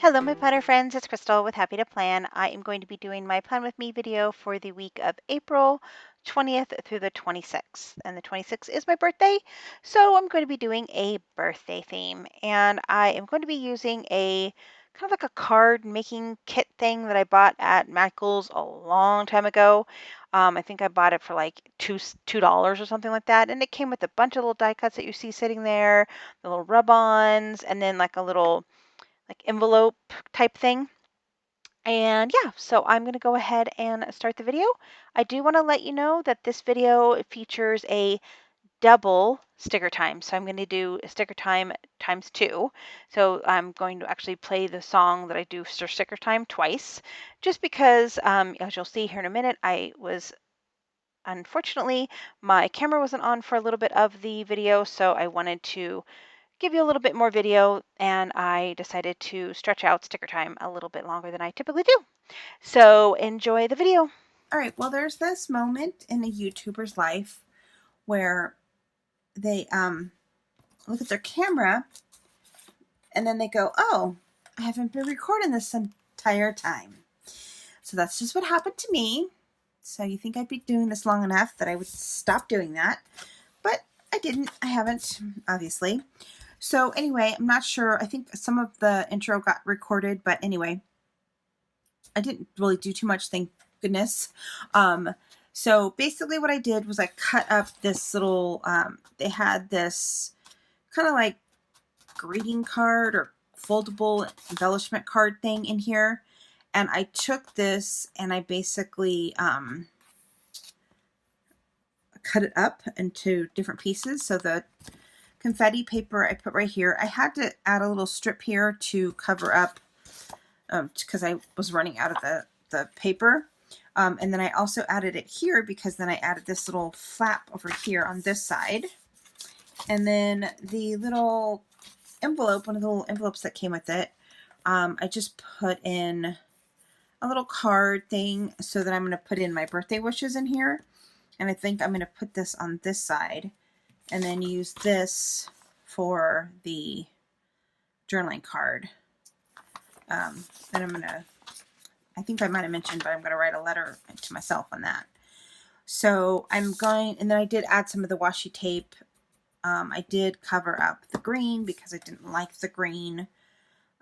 Hello, my planner friends. It's Crystal with Happy to Plan. I am going to be doing my Plan With Me video for the week of April 20th through the 26th. And the 26th is my birthday, so I'm going to be doing a birthday theme. And I am going to be using a kind of like a card making kit thing that I bought at Michael's a long time ago. I think I bought it for like $2 or something like that. And it came with a bunch of little die cuts that you see sitting there, the little rub-ons, and then like a little like envelope type thing. And yeah, so I'm going to go ahead and start the video. I do want to let you know that this video features a double sticker time. So I'm going to do sticker time times 2. So I'm going to actually play the song that I do for sticker time twice, just because, as you'll see here in a minute, unfortunately, my camera wasn't on for a little bit of the video, so I wanted to give you a little bit more video, and I decided to stretch out sticker time a little bit longer than I typically do. So enjoy the video. All right, well, there's this moment in a YouTuber's life where they look at their camera and then they go, oh, I haven't been recording this entire time. So that's just what happened to me. So you think I'd be doing this long enough that I would stop doing that, but I didn't. I haven't, obviously. So anyway, I'm not sure. I think some of the intro got recorded, but anyway, I didn't really do too much, thank goodness. So basically what I did was I cut up this little, they had this kind of like greeting card or foldable embellishment card thing in here. And I took this and I basically cut it up into different pieces. So the confetti paper I put right here. I had to add a little strip here to cover up because I was running out of the paper. And then I also added it here because then I added this little flap over here on this side. And then the little envelope, one of the little envelopes that came with it, I just put in a little card thing so that I'm going to put in my birthday wishes in here. And I think I'm going to put this on this side and then use this for the journaling card. Then I'm going to, I think I might have mentioned, but I'm going to write a letter to myself on that. So I'm going, and then I did add some of the washi tape. I did cover up the green because I didn't like the green.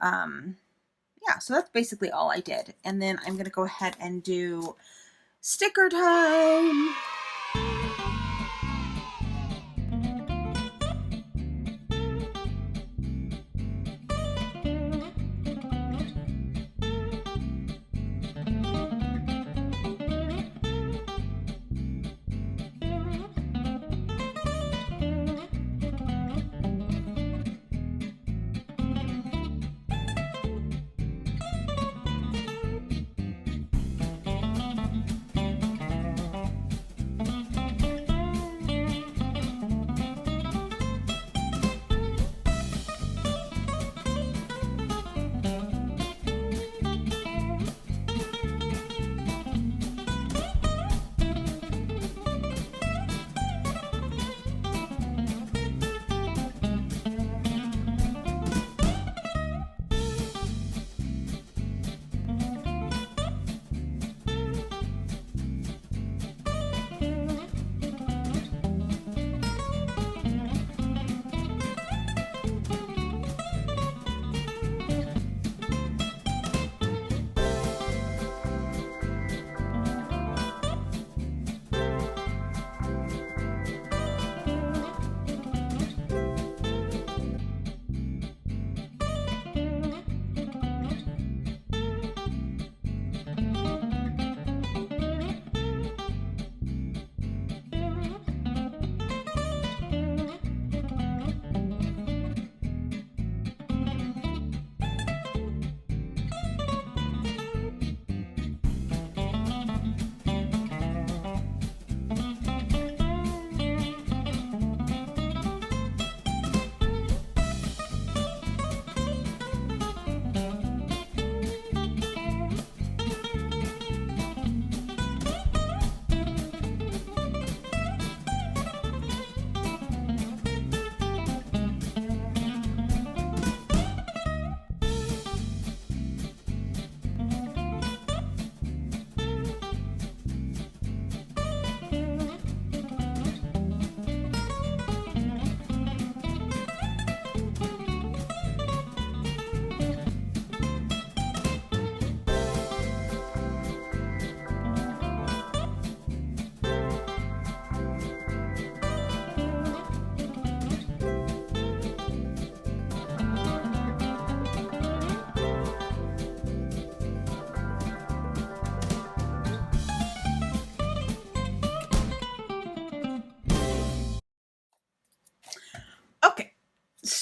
Yeah, so that's basically all I did. And then I'm going to go ahead and do sticker time.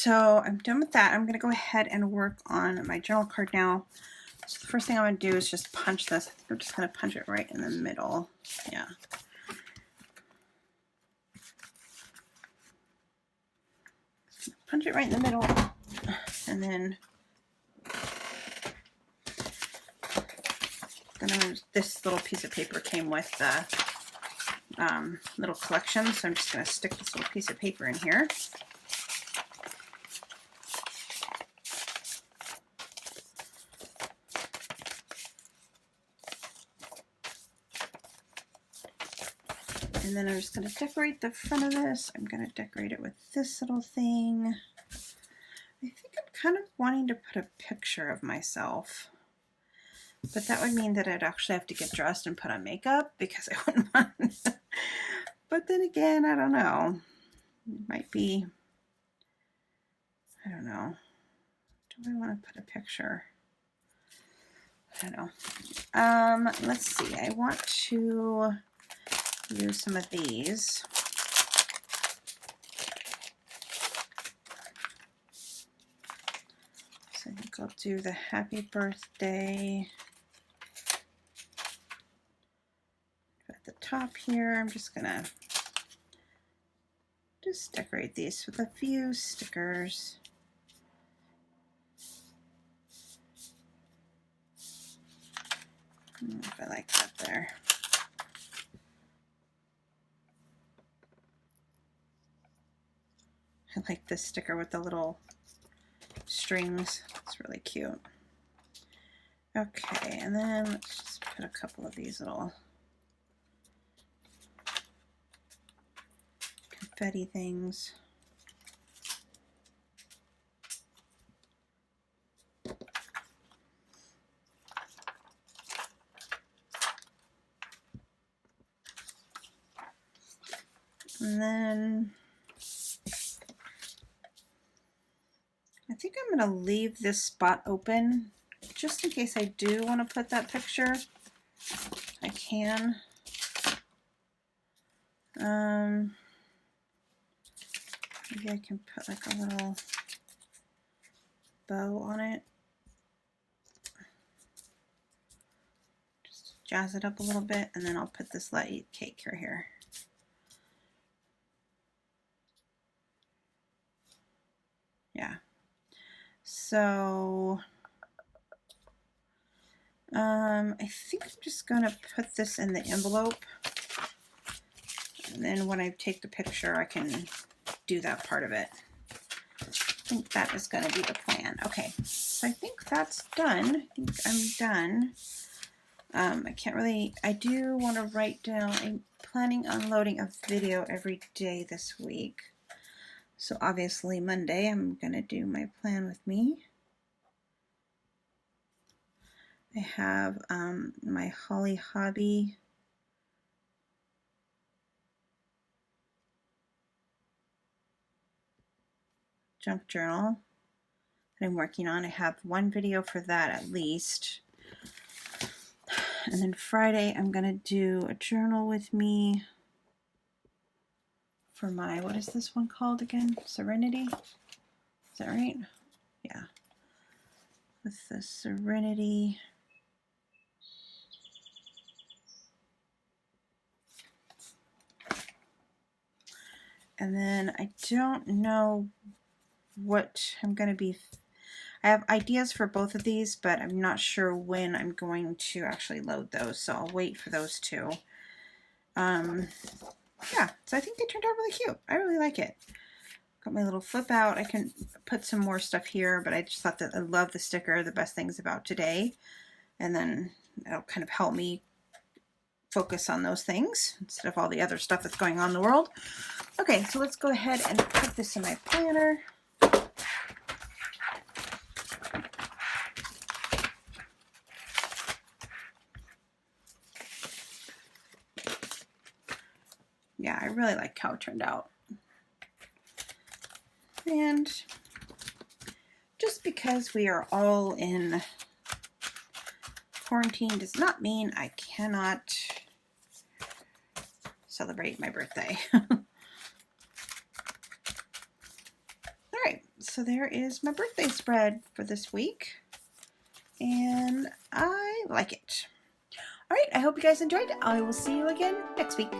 so I'm done with that. I'm going to go ahead and work on my journal card now. So the first thing I'm going to do is just punch this. I think I'm just going to punch it right in the middle. Yeah. Punch it right in the middle. And then this little piece of paper came with the little collection. So I'm just going to stick this little piece of paper in here. And then I'm just going to decorate the front of this. I'm going to decorate it with this little thing. I think I'm kind of wanting to put a picture of myself. But that would mean that I'd actually have to get dressed and put on makeup because I wouldn't want. But then again, I don't know. It might be, I don't know. Do I want to put a picture? I don't know. Let's see. I want to use some of these. So I think I'll do the happy birthday. At the top here, I'm just gonna decorate these with a few stickers. I don't know if I like that there. I like this sticker with the little strings. It's really cute. Okay, and then let's just put a couple of these little confetti things. And then I think I'm going to leave this spot open just in case I do want to put that picture. I can. Maybe I can put like a little bow on it. Just jazz it up a little bit, and then I'll put this light cake right here. Yeah. So I think I'm just going to put this in the envelope. And then when I take the picture, I can do that part of it. I think that is going to be the plan. Okay, so I think that's done. I think I'm done. I can't really, I do want to write down, I'm planning on loading a video every day this week. So obviously Monday I'm going to do my plan with me. I have my Holly Hobby junk journal that I'm working on. I have one video for that at least. And then Friday I'm going to do a journal with me for my, what is this one called again? Serenity? Is that right? Yeah. With the Serenity. And then I don't know what I'm going to be, I have ideas for both of these, but I'm not sure when I'm going to actually load those, so I'll wait for those two. Yeah, so I think they turned out really cute. I really like it. Got my little flip out. I can put some more stuff here, but I just thought that I love the sticker, the best things about today. And then it'll kind of help me focus on those things instead of all the other stuff that's going on in the world. Okay, so let's go ahead and put this in my planner. Yeah, I really like how it turned out. And just because we are all in quarantine does not mean I cannot celebrate my birthday. All right, So there is my birthday spread for this week, and I like it. All right, I hope you guys enjoyed. I will see you again next week.